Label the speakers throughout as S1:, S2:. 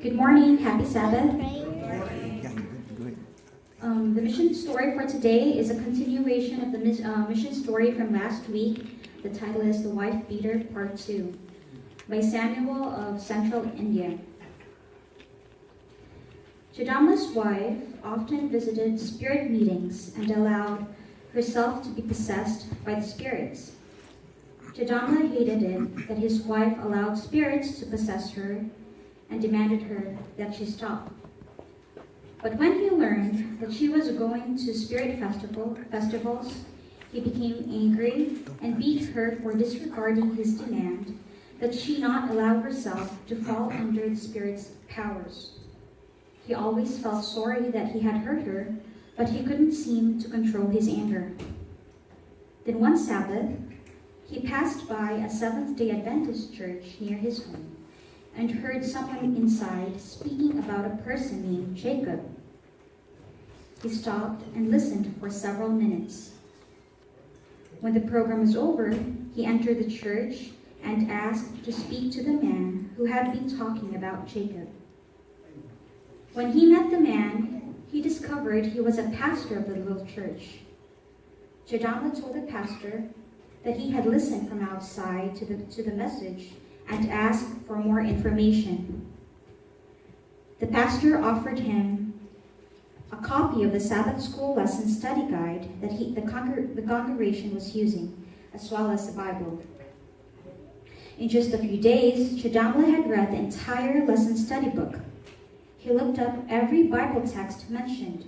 S1: Good morning, happy Sabbath.
S2: Good.
S1: The mission story for today is a continuation of the mission story from last week. The title is The Wife Beater Part 2 by Samuel of Central India. Chidamla's wife often visited spirit meetings and allowed herself to be possessed by the spirits. Chidamla hated it that his wife allowed spirits to possess her and demanded her that she stop. But when he learned that she was going to spirit festivals, he became angry and beat her for disregarding his demand that she not allow herself to fall under the spirit's powers. He always felt sorry that he had hurt her, but he couldn't seem to control his anger. Then one Sabbath, he passed by a Seventh-day Adventist church near his home and heard someone inside speaking about a person named Jacob. He stopped and listened for several minutes. When the program was over, he entered the church and asked to speak to the man who had been talking about Jacob. When he met the man, he discovered he was a pastor of the little church. Chidamla told the pastor that he had listened from outside to the message and asked for more information. The pastor offered him a copy of the Sabbath school lesson study guide that the congregation was using, as well as the Bible. In just a few days, Chidamla had read the entire lesson study book. He looked up every Bible text mentioned.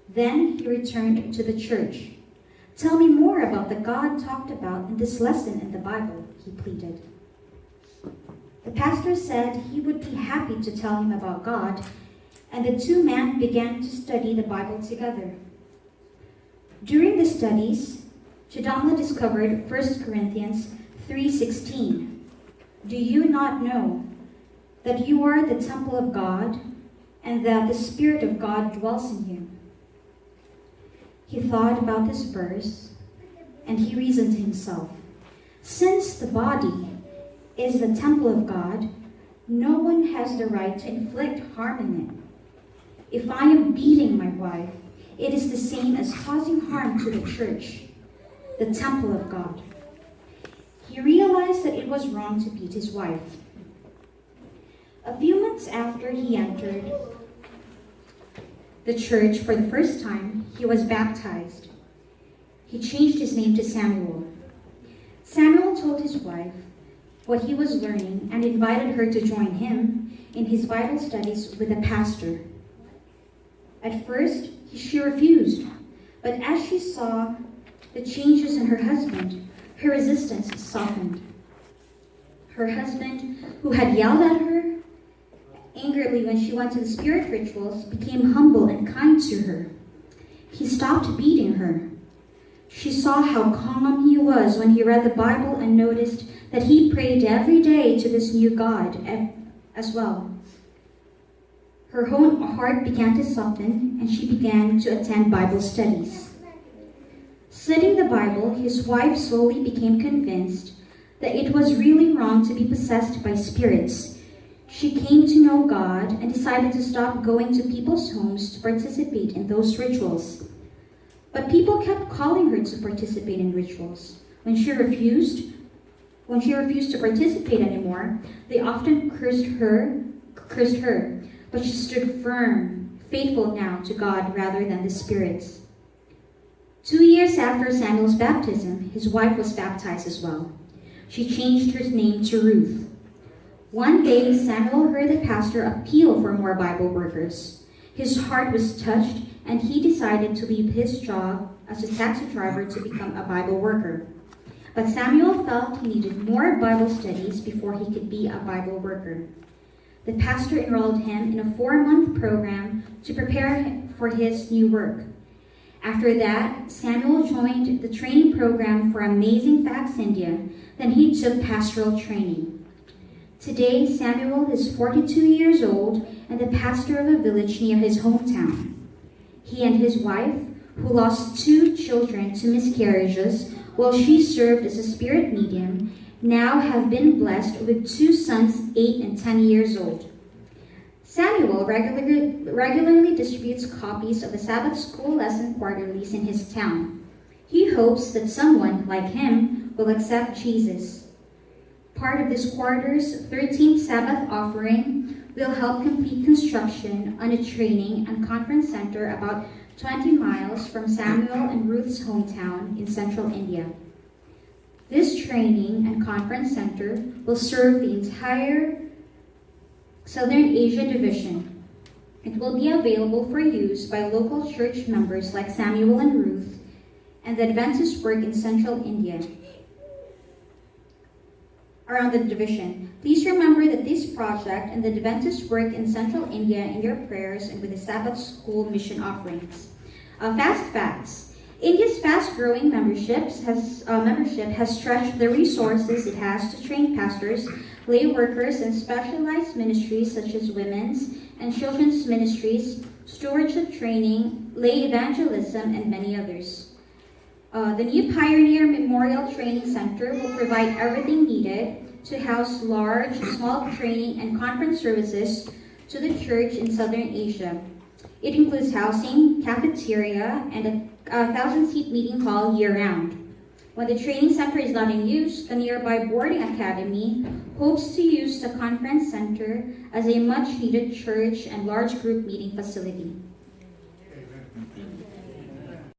S1: Then he returned to the church. "Tell me more about the God talked about in this lesson in the Bible," he pleaded. The pastor said he would be happy to tell him about God, and the two men began to study the Bible together. During the studies, Chidamla discovered 1 Corinthians 3:16. "Do you not know that you are the temple of God and that the Spirit of God dwells in you?" He thought about this verse and he reasoned to himself, since the body is the temple of God, no one has the right to inflict harm in it. If I am beating my wife, it is the same as causing harm to the church, the temple of God. He realized that it was wrong to beat his wife. A few months after he entered the church for the first time, he was baptized. He changed his name to Samuel. Samuel told his wife what he was learning and invited her to join him in his Bible studies with the pastor. At first, she refused, but as she saw the changes in her husband, her resistance softened. Her husband, who had yelled at her angrily when she went to the spirit rituals, became humble and kind to her. He stopped beating her. She saw how calm he was when he read the Bible and noticed that he prayed every day to this new God as well. Her own heart began to soften and she began to attend Bible studies. Studying the Bible, his wife slowly became convinced that it was really wrong to be possessed by spirits. She came to know God and decided to stop going to people's homes to participate in those rituals. But people kept calling her to participate in rituals. When she refused to participate anymore, they often cursed her, but she stood firm, faithful now to God rather than the spirits. 2 years after Samuel's baptism, his wife was baptized as well. She changed her name to Ruth. One day, Samuel heard the pastor appeal for more Bible workers. His heart was touched, and he decided to leave his job as a taxi driver to become a Bible worker. But Samuel felt he needed more Bible studies before he could be a Bible worker. The pastor enrolled him in a 4-month program to prepare him for his new work. After that, Samuel joined the training program for Amazing Facts India. Then he took pastoral training. Today, Samuel is 42 years old and the pastor of a village near his hometown. He and his wife, who lost 2 children to miscarriages while she served as a spirit medium, now have been blessed with 2 sons, 8 and 10 years old. Samuel regularly distributes copies of the Sabbath school lesson quarterlies in his town. He hopes that someone, like him, will accept Jesus. Part of this quarter's 13th Sabbath offering will help complete construction on a training and conference center about 20 miles from Samuel and Ruth's hometown in central India. This training and conference center will serve the entire Southern Asia division. It will be available for use by local church members like Samuel and Ruth and the Adventist work in central India around the division. Please remember that this project and the Adventist work in central India in your prayers and with the Sabbath school mission offerings. Fast facts. India's fast-growing membership has stretched the resources it has to train pastors, lay workers, and specialized ministries such as women's and children's ministries, stewardship training, lay evangelism, and many others. The new Pioneer Memorial Training Center will provide everything needed to house large, small training and conference services to the church in Southern Asia. It includes housing, cafeteria, and a 1,000-seat meeting hall year-round. When the training center is not in use, the nearby boarding academy hopes to use the conference center as a much-needed church and large group meeting facility.